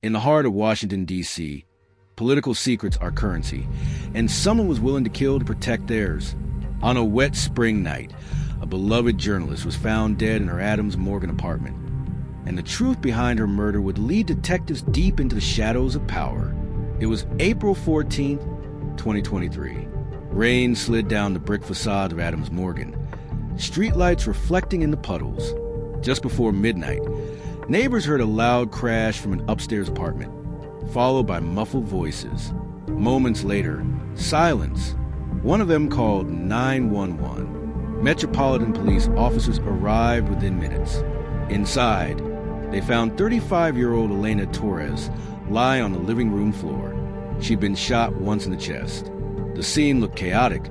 In the heart of Washington, D.C., political secrets are currency, and someone was willing to kill to protect theirs. On a wet spring night, a beloved journalist was found dead in her Adams Morgan apartment, and the truth behind her murder would lead detectives deep into the shadows of power. It was April 14th, 2023. Rain slid down the brick facade of Adams Morgan, streetlights reflecting in the puddles. Just before midnight, neighbors heard a loud crash from an upstairs apartment, followed by muffled voices. Moments later, silence. One of them called 911. Metropolitan Police officers arrived within minutes. Inside, they found 35-year-old Elena Torres lie on the living room floor. She'd been shot once in the chest. The scene looked chaotic.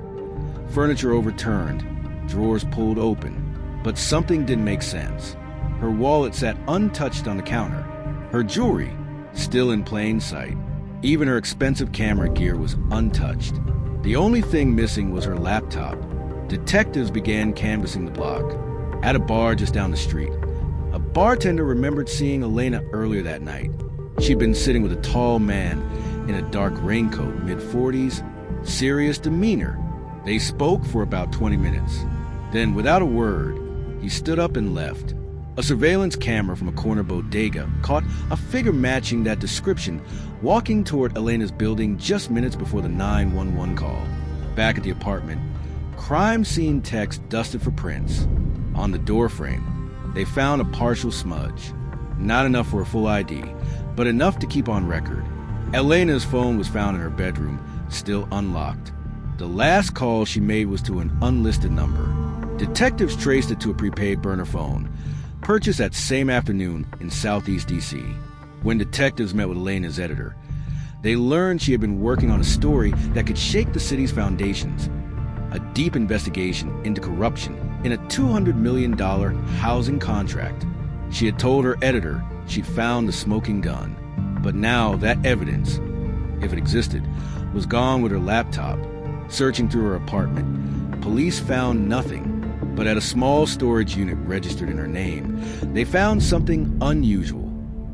Furniture overturned, drawers pulled open, but something didn't make sense. Her wallet sat untouched on the counter. Her jewelry, still in plain sight. Even her expensive camera gear was untouched. The only thing missing was her laptop. Detectives began canvassing the block. At a bar just down the street, a bartender remembered seeing Elena earlier that night. She'd been sitting with a tall man in a dark raincoat, mid-40s, serious demeanor. They spoke for about 20 minutes. Then, without a word, he stood up and left. A surveillance camera from a corner bodega caught a figure matching that description walking toward Elena's building just minutes before the 911 call. Back at the apartment, crime scene text dusted for prints. On the doorframe, they found a partial smudge. Not enough for a full ID, but enough to keep on record. Elena's phone was found in her bedroom, still unlocked. The last call she made was to an unlisted number. Detectives traced it to a prepaid burner phone, purchased that same afternoon in Southeast D.C. When detectives met with Elena's editor, they learned she had been working on a story that could shake the city's foundations. A deep investigation into corruption in a $200 million housing contract. She had told her editor she'd found the smoking gun. But now that evidence, if it existed, was gone with her laptop. Searching through her apartment, police found nothing. But at a small storage unit registered in her name, they found something unusual.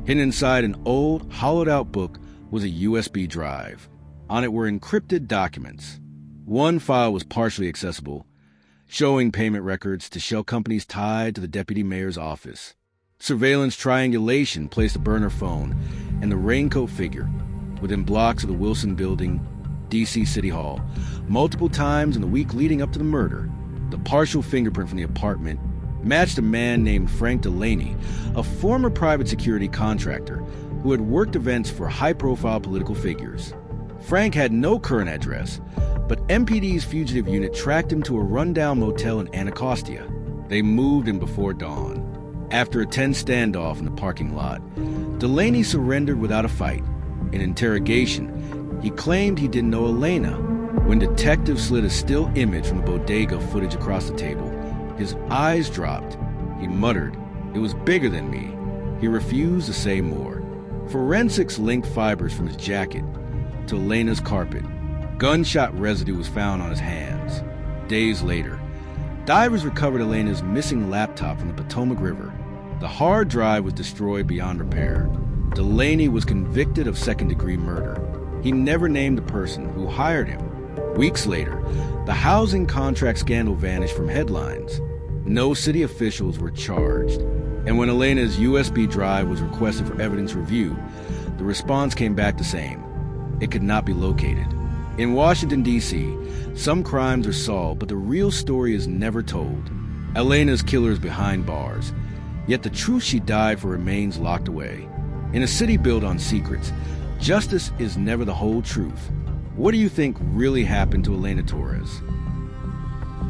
Hidden inside an old, hollowed-out book was a USB drive. On it were encrypted documents. One file was partially accessible, showing payment records to shell companies tied to the deputy mayor's office. Surveillance triangulation placed a burner phone and the raincoat figure within blocks of the Wilson Building, D.C. City Hall, multiple times in the week leading up to the murder. The partial fingerprint from the apartment matched a man named Frank Delaney, a former private security contractor who had worked events for high-profile political figures. Frank had no current address, but MPD's fugitive unit tracked him to a rundown motel in Anacostia. They moved him before dawn. After a tense standoff in the parking lot, Delaney surrendered without a fight. In interrogation, he claimed he didn't know Elena. When detectives slid a still image from the bodega footage across the table, his eyes dropped. He muttered, "It was bigger than me." He refused to say more. Forensics linked fibers from his jacket to Elena's carpet. Gunshot residue was found on his hands. Days later, divers recovered Elena's missing laptop from the Potomac River. The hard drive was destroyed beyond repair. Delaney was convicted of second-degree murder. He never named the person who hired him. Weeks later, the housing contract scandal vanished from headlines. No city officials were charged. And when Elena's USB drive was requested for evidence review, the response came back the same. It could not be located. In Washington, D.C., some crimes are solved, but the real story is never told. Elena's killer is behind bars, yet the truth she died for remains locked away. In a city built on secrets, justice is never the whole truth. What do you think really happened to Elena Torres?